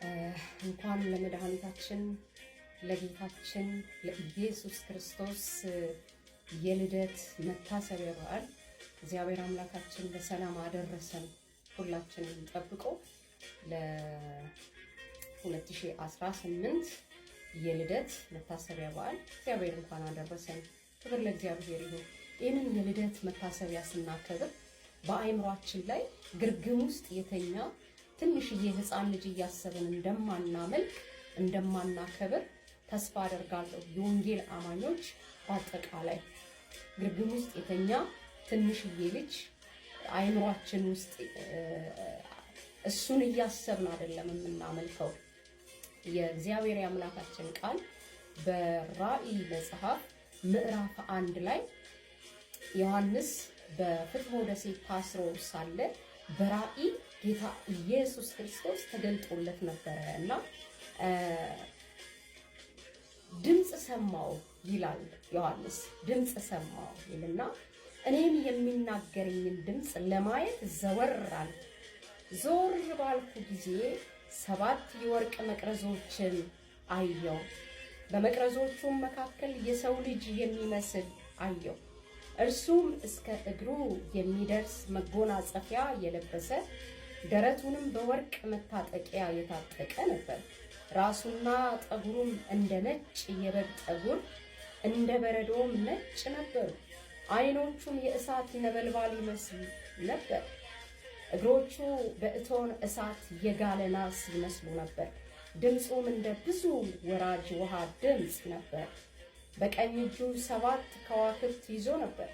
እንኳን ለመድኃኒታችን ለጌታችን ለኢየሱስ ክርስቶስ የልደት መታሰቢያ በዓል እግዚአብሔር አምላካችን በሰላም አደረሰን። ሁላችንም ጠብቆ ለ2018 የልደት መታሰቢያ በዓል እግዚአብሔር እንኳን አደረሰን። ክብር ለእግዚአብሔር ይሁን። ይህንን የልደት መታሰቢያ ስናከብር በአይምሯችን ላይ ግርግም ውስጥ የተኛ ትንሽዬ ሕፃን ልጅ እያሰብን እንደማናመልክ እንደማናከብር ተስፋ አደርጋለሁ። የወንጌል አማኞች በአጠቃላይ ግርግም ውስጥ የተኛ ትንሽዬ ልጅ አይምሯችን ውስጥ እሱን እያሰብን አይደለም የምናመልከው። የእግዚአብሔር አምላካችን ቃል በራእይ መጽሐፍ ምዕራፍ 1 ላይ ዮሐንስ በፍትወ ደሴት ታስሮ ሳለ በራእይ ጌታ ኢየሱስ ክርስቶስ ተገልጦለት ነበረ እና ድምጽ ሰማው ይላል ዮሐንስ። ድምጽ ሰማው ይልና እኔም የሚናገረኝን ድምጽ ለማየት ዘወር አልኩ። ዞር ባልኩ ጊዜ 7 የወርቅ መቅረዞችን አየሁ። በመቅረዞቹም መካከል የሰው ልጅ የሚመስል አየሁ። እርሱም እስከ እግሩ የሚደርስ መጎናጸፊያ የለበሰ ደረቱንም በወርቅ መታጠቂያ የታጠቀ ነበር። ራሱና ጠጉሩም እንደ ነጭ የበግ ጠጉር እንደ በረዶም ነጭ ነበሩ። ዓይኖቹም የእሳት ነበልባል ይመስሉ ነበር። እግሮቹ በእቶን እሳት የጋለ ናስ ይመስሉ ነበር። ድምፁም እንደ ብዙ ወራጅ ውሃ ድምፅ ነበር። በቀኝ እጁ 7 ከዋክብት ይዞ ነበር።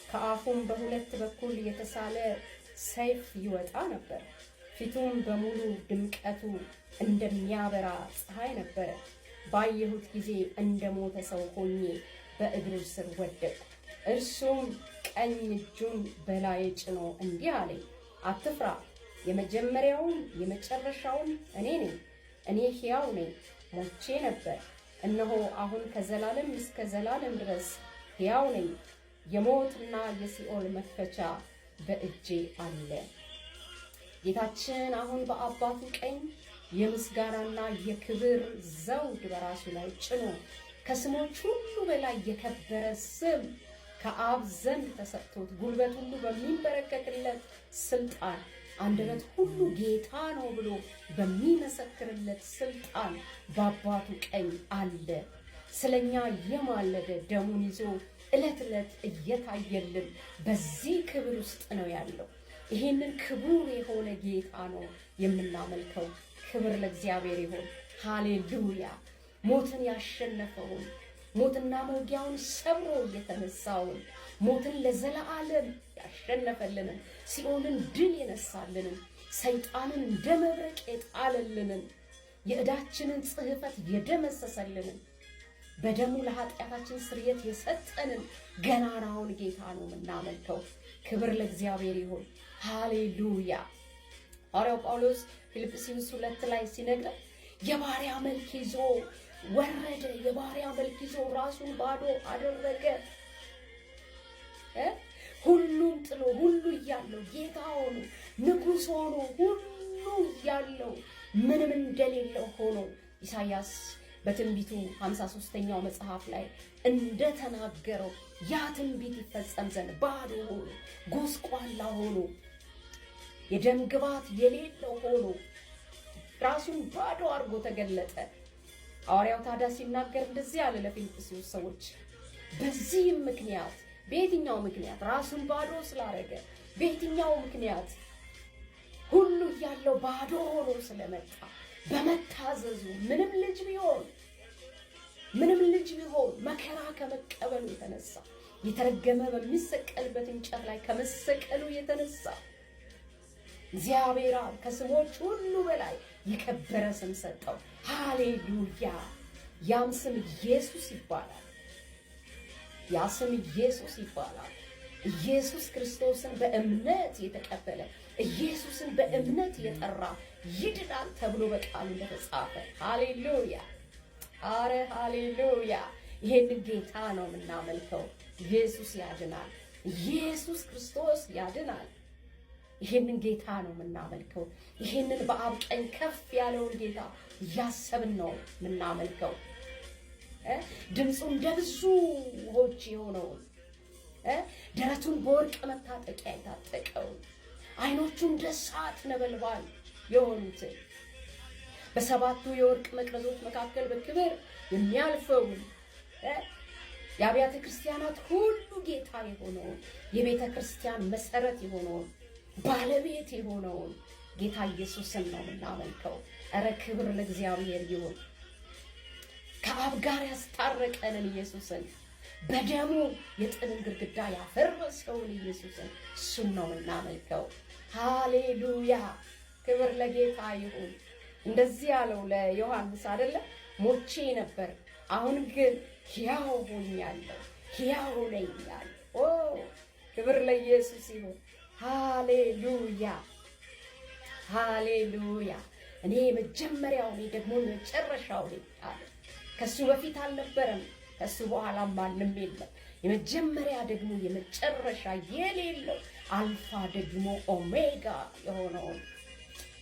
ከአፉም በሁለት በኩል የተሳለ ሰይፍ ይወጣ ነበር። ፊቱም በሙሉ ድምቀቱ እንደሚያበራ ፀሐይ ነበረ። ባየሁት ጊዜ እንደሞተ ሰው ሆኜ በእግሩ ስር ወደቅሁ። እርሱም ቀኝ እጁን በላዬ ጭኖ እንዲህ አለኝ፣ አትፍራ፣ የመጀመሪያውን የመጨረሻውን እኔ ነኝ። እኔ ሕያው ነኝ፣ ሞቼ ነበር፣ እነሆ አሁን ከዘላለም እስከ ዘላለም ድረስ ሕያው ነኝ። የሞትና የሲኦል መክፈቻ በእጄ አለ። ጌታችን አሁን በአባቱ ቀኝ የምስጋናና የክብር ዘውድ በራሱ ላይ ጭኖ ከስሞች ሁሉ በላይ የከበረ ስም ከአብ ዘንድ ተሰጥቶት ጉልበት ሁሉ በሚንበረከክለት ስልጣን አንደበት ሁሉ ጌታ ነው ብሎ በሚመሰክርለት ስልጣን በአባቱ ቀኝ አለ። ስለኛ የማለደ ደሙን ይዞ ዕለት ዕለት እየታየልን በዚህ ክብር ውስጥ ነው ያለው። ይሄንን ክቡር የሆነ ጌታ ነው የምናመልከው። ክብር ለእግዚአብሔር ይሁን። ሃሌሉያ። ሞትን ያሸነፈውን ሞትና መውጊያውን ሰብሮ የተነሳውን ሞትን ለዘላለም ያሸነፈልንን ሲኦልን ድል የነሳልንን ሰይጣንን እንደ መብረቅ የጣለልንን የዕዳችንን ጽሕፈት የደመሰሰልንን በደሙ ለኃጢአታችን ስርየት የሰጠንን ገናናውን ጌታ ነው የምናመልከው። ክብር ለእግዚአብሔር ይሁን። ሃሌሉያ። ሐዋርያው ጳውሎስ ፊልጵስዩስ 2 ላይ ሲነግረን የባሪያ መልክ ይዞ ወረደ። የባሪያ መልክ ይዞ ራሱን ባዶ አደረገ። ሁሉን ጥሎ ሁሉ እያለው ጌታ ሆኖ ንጉሥ ሆኖ ሁሉ እያለው ምንም እንደሌለው ሆኖ ኢሳይያስ በትንቢቱ 53ኛው መጽሐፍ ላይ እንደተናገረው ያ ትንቢት ይፈጸም ዘንድ ባዶ ሆኖ ጎስቋላ ሆኖ የደም ግባት የሌለው ሆኖ ራሱን ባዶ አድርጎ ተገለጠ። ሐዋርያው ታዲያ ሲናገር እንደዚህ ያለ ለፊልጵስዩስ ሰዎች በዚህም ምክንያት በየትኛው ምክንያት ራሱን ባዶ ስላረገ በየትኛው ምክንያት ሁሉ ያለው ባዶ ሆኖ ስለመጣ በመታዘዙ ምንም ልጅ ቢሆን መከራ ከመቀበሉ የተነሳ የተረገመ በሚሰቀልበት እንጨት ላይ ከመሰቀሉ የተነሳ እግዚአብሔር ከስሞች ሁሉ በላይ የከበረ ስም ሰጠው። ሃሌሉያ። ያም ስም ኢየሱስ ይባላል። ያ ስም ኢየሱስ ይባላል። ኢየሱስ ክርስቶስን በእምነት የተቀበለ ኢየሱስን በእምነት የጠራ ይድናል ተብሎ በቃሉ እንደተጻፈ። ሃሌሉያ። አረ ሃሌሉያ። ይሄንን ጌታ ነው የምናመልከው። ኢየሱስ ያድናል። ኢየሱስ ክርስቶስ ያድናል። ይሄንን ጌታ ነው የምናመልከው። ይሄንን በአብ ቀኝ ከፍ ያለውን ጌታ እያሰብን ነው የምናመልከው። ድምፁ እንደ ብዙ ውኆች የሆነውን ደረቱን በወርቅ መታጠቂያ የታጠቀውን ዓይኖቹ እንደ እሳት ነበልባል የሆኑትን በሰባቱ የወርቅ መቅረዞች መካከል በክብር የሚያልፈውን የአብያተ ክርስቲያናት ሁሉ ጌታ የሆነውን የቤተ ክርስቲያን መሰረት የሆነውን ባለቤት የሆነውን ጌታ ኢየሱስን ነው የምናመልከው። እረ ክብር ለእግዚአብሔር ይሁን። ከአብ ጋር ያስታረቀንን ኢየሱስን፣ በደሙ የጥልን ግድግዳ ያፈረሰውን ኢየሱስን እሱን ነው የምናመልከው። ሃሌሉያ! ክብር ለጌታ ይሁን። እንደዚህ ያለው ለዮሐንስ አይደለ? ሞቼ ነበር፣ አሁን ግን ሕያው ሆኛለሁ፣ ሕያው ነኝ ያለ። ኦ ክብር ለኢየሱስ ይሁን። ሃሌሉያ ሃሌሉያ። እኔ መጀመሪያው ነኝ ደግሞ መጨረሻው ነኝ አለ። ከሱ በፊት አልነበረም፣ ከሱ በኋላ ማንም የለም። የመጀመሪያ ደግሞ የመጨረሻ የሌለው አልፋ ደግሞ ኦሜጋ የሆነውን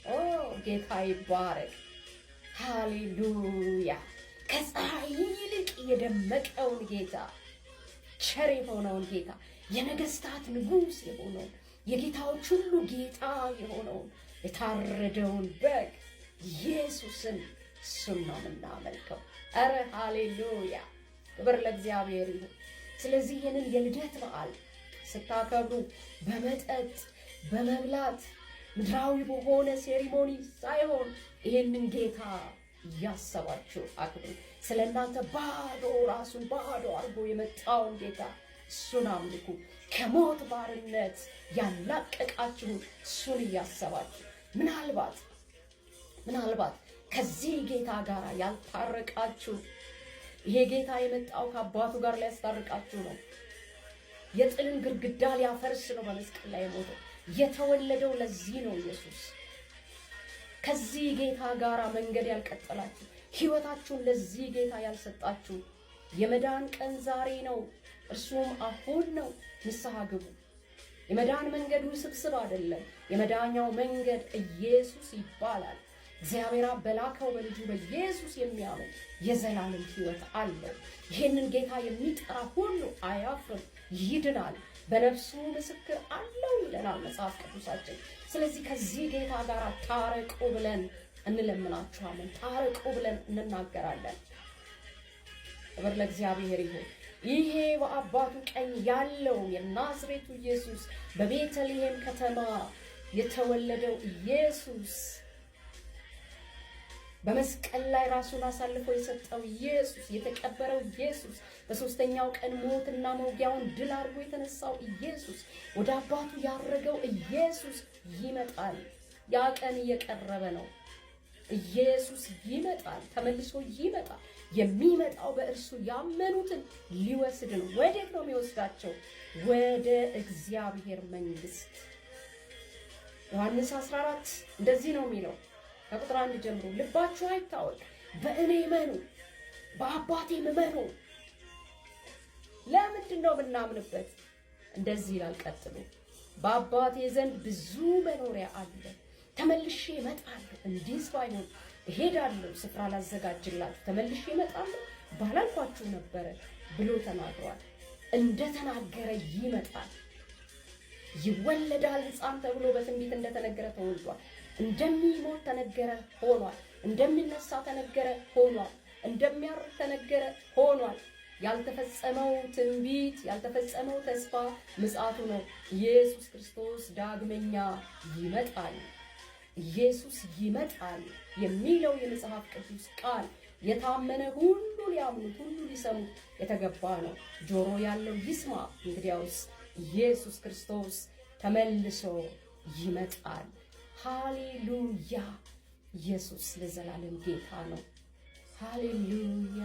ኦ ጌታ ይባረክ። ሃሌሉያ። ከፀሐይ ይልቅ የደመቀውን ጌታ፣ ቸር የሆነውን ጌታ፣ የነገስታት ንጉሥ የሆነውን የጌታዎች ሁሉ ጌታ የሆነውን የታረደውን በግ ኢየሱስን እሱን ነው የምናመልከው። ኧረ ሃሌሉያ! ክብር ለእግዚአብሔር ይሁን። ስለዚህ ይህንን የልደት በዓል ስታከብሩ በመጠጥ በመብላት ምድራዊ በሆነ ሴሪሞኒ ሳይሆን ይህንን ጌታ እያሰባችሁ አክብሩ። ስለ እናንተ ባዶ ራሱን ባዶ አድርጎ የመጣውን ጌታ እሱን አምልኩ። ከሞት ባርነት ያላቀቃችሁን እሱን እያሰባችሁ ምናልባት ከዚህ ጌታ ጋር ያልታረቃችሁ፣ ይሄ ጌታ የመጣው ከአባቱ ጋር ሊያስታርቃችሁ ነው። የጥልን ግድግዳ ሊያፈርስ ነው በመስቀል ላይ የሞተው። የተወለደው ለዚህ ነው ኢየሱስ። ከዚህ ጌታ ጋር መንገድ ያልቀጠላችሁ፣ ሕይወታችሁን ለዚህ ጌታ ያልሰጣችሁ፣ የመዳን ቀን ዛሬ ነው፣ እርሱም አሁን ነው። ንስሐ ግቡ። የመዳን መንገዱ ስብስብ አይደለም። የመዳኛው መንገድ ኢየሱስ ይባላል። እግዚአብሔር በላከው በልጁ በኢየሱስ የሚያምን የዘላለም ሕይወት አለው። ይህንን ጌታ የሚጠራ ሁሉ አያፍርም፣ ይድናል፣ በነፍሱ ምስክር አለው ይለናል መጽሐፍ ቅዱሳችን። ስለዚህ ከዚህ ጌታ ጋር ታረቁ ብለን እንለምናችኋለን፣ ታረቁ ብለን እንናገራለን። ክብር ለእግዚአብሔር ይሁን። ይሄ በአባቱ ቀኝ ያለው የናዝሬቱ ኢየሱስ፣ በቤተልሔም ከተማ የተወለደው ኢየሱስ፣ በመስቀል ላይ ራሱን አሳልፎ የሰጠው ኢየሱስ፣ የተቀበረው ኢየሱስ፣ በሶስተኛው ቀን ሞትና መውጊያውን ድል አድርጎ የተነሳው ኢየሱስ፣ ወደ አባቱ ያረገው ኢየሱስ ይመጣል። ያ ቀን እየቀረበ ነው። ኢየሱስ ይመጣል፣ ተመልሶ ይመጣል። የሚመጣው በእርሱ ያመኑትን ሊወስድ ነው። ወዴት ነው የሚወስዳቸው? ወደ እግዚአብሔር መንግስት። ዮሐንስ 14 እንደዚህ ነው የሚለው ከቁጥር 1 ጀምሮ፣ ልባችሁ አይታወክ፣ በእኔ እመኑ፣ በአባቴም እመኑ። ለምንድን ነው የምናምንበት? እንደዚህ ይላል ቀጥሎ፣ በአባቴ ዘንድ ብዙ መኖሪያ አለ፣ ተመልሼ እመጣለሁ፣ እንዲህስ ባይሆን እሄዳለሁ ስፍራ ላዘጋጅላችሁ፣ ተመልሼ እመጣለሁ ባላልኳችሁ ነበረ ብሎ ተናግሯል። እንደተናገረ ይመጣል። ይወለዳል ሕፃን ተብሎ በትንቢት እንደተነገረ ተወልዷል። እንደሚሞት ተነገረ ሆኗል። እንደሚነሳ ተነገረ ሆኗል። እንደሚያርግ ተነገረ ሆኗል። ያልተፈጸመው ትንቢት ያልተፈጸመው ተስፋ ምጽአቱ ነው። ኢየሱስ ክርስቶስ ዳግመኛ ይመጣል። ኢየሱስ ይመጣል የሚለው የመጽሐፍ ቅዱስ ቃል የታመነ ሁሉ ሊያምኑት ሁሉ ሊሰሙት የተገባ ነው። ጆሮ ያለው ይስማ። እንግዲያውስ ኢየሱስ ክርስቶስ ተመልሶ ይመጣል። ሃሌሉያ! ኢየሱስ ለዘላለም ጌታ ነው። ሃሌሉያ!